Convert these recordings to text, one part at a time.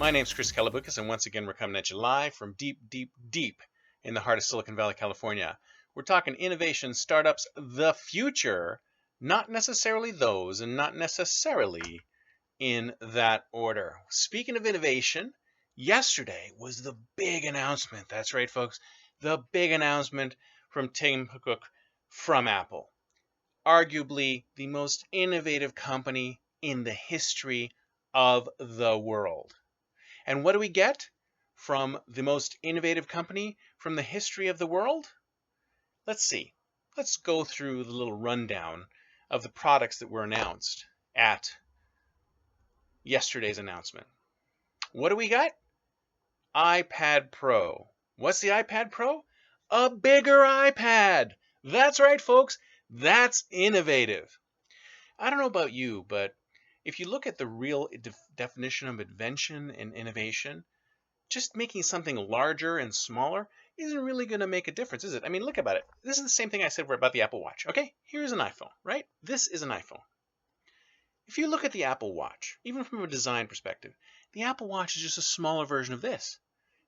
My name's Chris Kalabukas, and once again, we're coming at you live from deep, deep, deep in the heart of Silicon Valley, California. We're talking innovation, startups, the future, not necessarily those, and not necessarily in that order. Speaking of innovation, yesterday was the big announcement. That's right, folks. The big announcement from Tim Cook from Apple. Arguably the most innovative company in the history of the world. And what do we get from the most innovative company from the history of the world? Let's see. Let's go through the little rundown of the products that were announced at yesterday's announcement. What do we got? iPad Pro. What's the iPad Pro? A bigger iPad. That's right, folks. That's innovative. I don't know about you, but if you look at the real definition of invention and innovation, just making something larger and smaller isn't really going to make a difference, is it? I mean, look about it. This is the same thing I said about the Apple Watch. Okay, here's an iPhone, right? This is an iPhone. If you look at the Apple Watch, even from a design perspective, the Apple Watch is just a smaller version of this.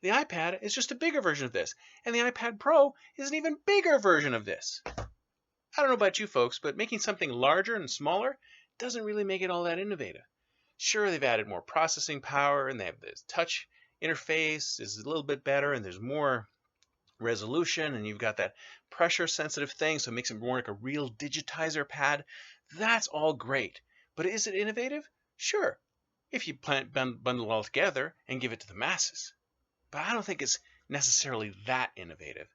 The iPad is just a bigger version of this. And the iPad Pro is an even bigger version of this. I don't know about you folks, but making something larger and smaller doesn't really make it all that innovative. Sure, they've added more processing power and they have this touch interface is a little bit better and there's more resolution and you've got that pressure sensitive thing, so it makes it more like a real digitizer pad. That's all great. But is it innovative? Sure, if you bundle it all together and give it to the masses. But I don't think it's necessarily that innovative.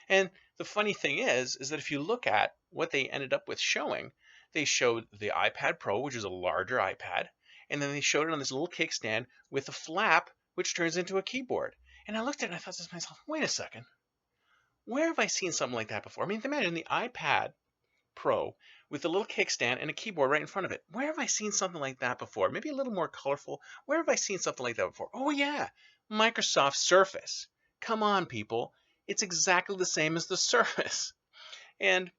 And the funny thing is that if you look at what they ended up with showing, they showed the iPad Pro, which is a larger iPad, and then they showed it on this little kickstand with a flap which turns into a keyboard. And I looked at it and I thought to myself, wait a second. Where have I seen something like that before? I mean, imagine the iPad Pro with a little kickstand and a keyboard right in front of it. Where have I seen something like that before? Maybe a little more colorful. Where have I seen something like that before? Oh, yeah, Microsoft Surface. Come on, people. It's exactly the same as the Surface. And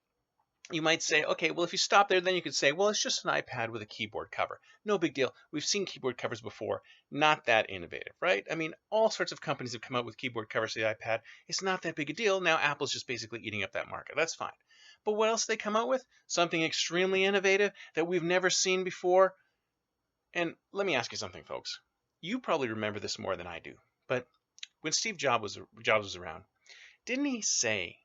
you might say, okay, well, if you stop there, then you could say, well, it's just an iPad with a keyboard cover. No big deal. We've seen keyboard covers before. Not that innovative, right? I mean, all sorts of companies have come out with keyboard covers for the iPad. It's not that big a deal. Now Apple's just basically eating up that market. That's fine. But what else they come out with? Something extremely innovative that we've never seen before. And let me ask you something, folks. You probably remember this more than I do. But when Steve Jobs was around, didn't he say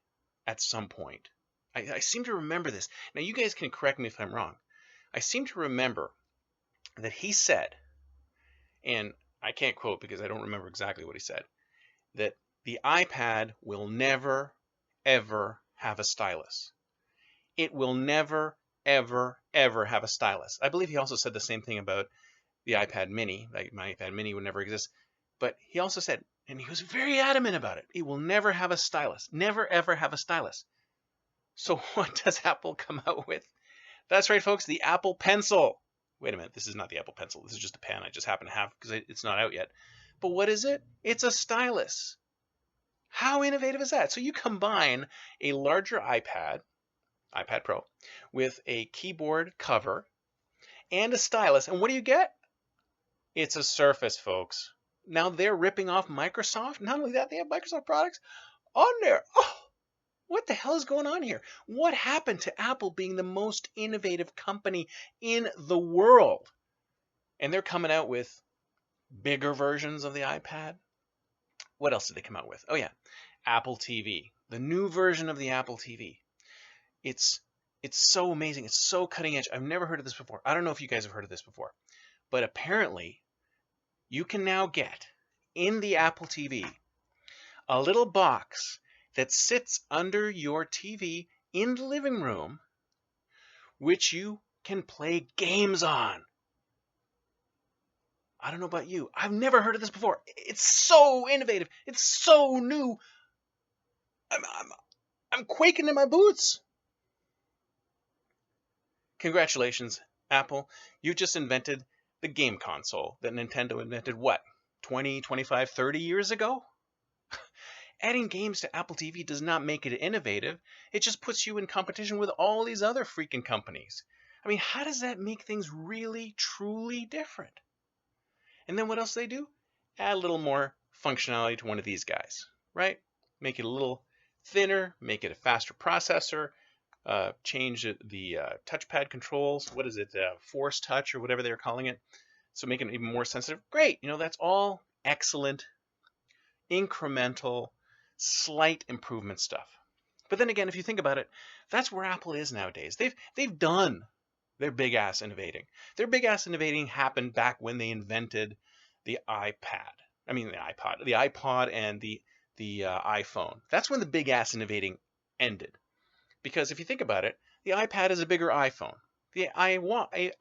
at some point, I seem to remember this. Now, you guys can correct me if I'm wrong. I seem to remember that he said, and I can't quote because I don't remember exactly what he said, that the iPad will never, ever have a stylus. It will never, ever, ever have a stylus. I believe he also said the same thing about the iPad mini. Like my iPad mini would never exist. But he also said, and he was very adamant about it, it will never have a stylus. Never, ever have a stylus. So what does Apple come out with? That's right, folks, the Apple Pencil. Wait a minute, this is not the Apple Pencil. This is just a pen I just happen to have because it's not out yet. But what is it? It's a stylus. How innovative is that? So you combine a larger iPad Pro, with a keyboard cover and a stylus, and what do you get? It's a Surface, folks. Now they're ripping off Microsoft. Not only that, they have Microsoft products on there. Oh, what the hell is going on here? What happened to Apple being the most innovative company in the world? And they're coming out with bigger versions of the iPad. What else did they come out with? Oh yeah, Apple TV. The new version of the Apple TV. It's so amazing. It's so cutting edge. I've never heard of this before. I don't know if you guys have heard of this before. But apparently, you can now get in the Apple TV a little box that sits under your TV in the living room, which you can play games on. I don't know about you. I've never heard of this before. It's so innovative. It's so new. I'm quaking in my boots. Congratulations, Apple. You just invented the game console that Nintendo invented, what, 20, 25, 30 years ago? Adding games to Apple TV does not make it innovative. It just puts you in competition with all these other freaking companies. I mean, how does that make things really, truly different? And then what else do they do? add a little more functionality to one of these guys, right? Make it a little thinner, make it a faster processor, change the touchpad controls. What is it? Force touch or whatever they're calling it. So making it even more sensitive. Great. That's all excellent, incremental, slight improvement stuff. But then again, if you think about it, that's where Apple is nowadays. They've done their big ass innovating. Their big ass innovating happened back when they invented the iPad. I mean the iPod and the iPhone. That's when the big ass innovating ended. Because if you think about it, the iPad is a bigger iPhone. The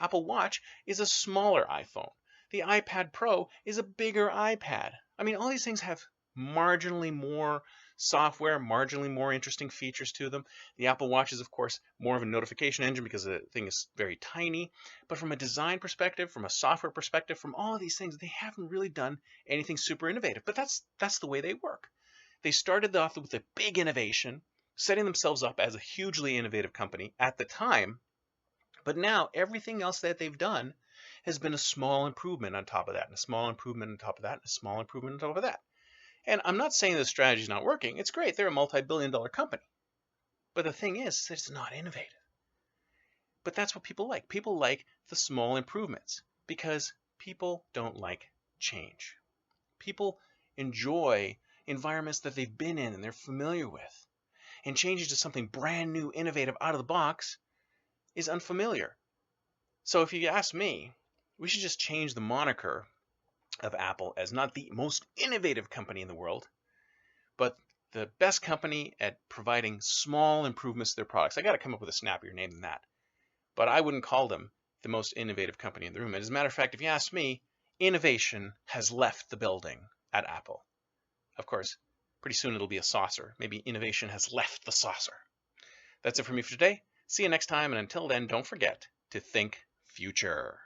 Apple Watch is a smaller iPhone. The iPad Pro is a bigger iPad. I mean, all these things have marginally more software, marginally more interesting features to them. The Apple Watch is, of course, more of a notification engine because the thing is very tiny. But from a design perspective, from a software perspective, from all of these things, they haven't really done anything super innovative. But that's the way they work. They started off with a big innovation, setting themselves up as a hugely innovative company at the time. But now everything else that they've done has been a small improvement on top of that, and a small improvement on top of that, and a small improvement on top of that. And I'm not saying the strategy is not working. It's great. They're a multi-billion-dollar company. But the thing is, it's not innovative. But that's what people like. People like the small improvements because people don't like change. People enjoy environments that they've been in and they're familiar with. And changing to something brand new, innovative, out of the box is unfamiliar. So if you ask me, we should just change the moniker of Apple as not the most innovative company in the world, but the best company at providing small improvements to their products. I got to come up with a snappier name than that. But I wouldn't call them the most innovative company in the room. And as a matter of fact, if you ask me, innovation has left the building at Apple. Of course, pretty soon it'll be a saucer. Maybe innovation has left the saucer. That's it for me for today. See you next time. And until then, don't forget to think future.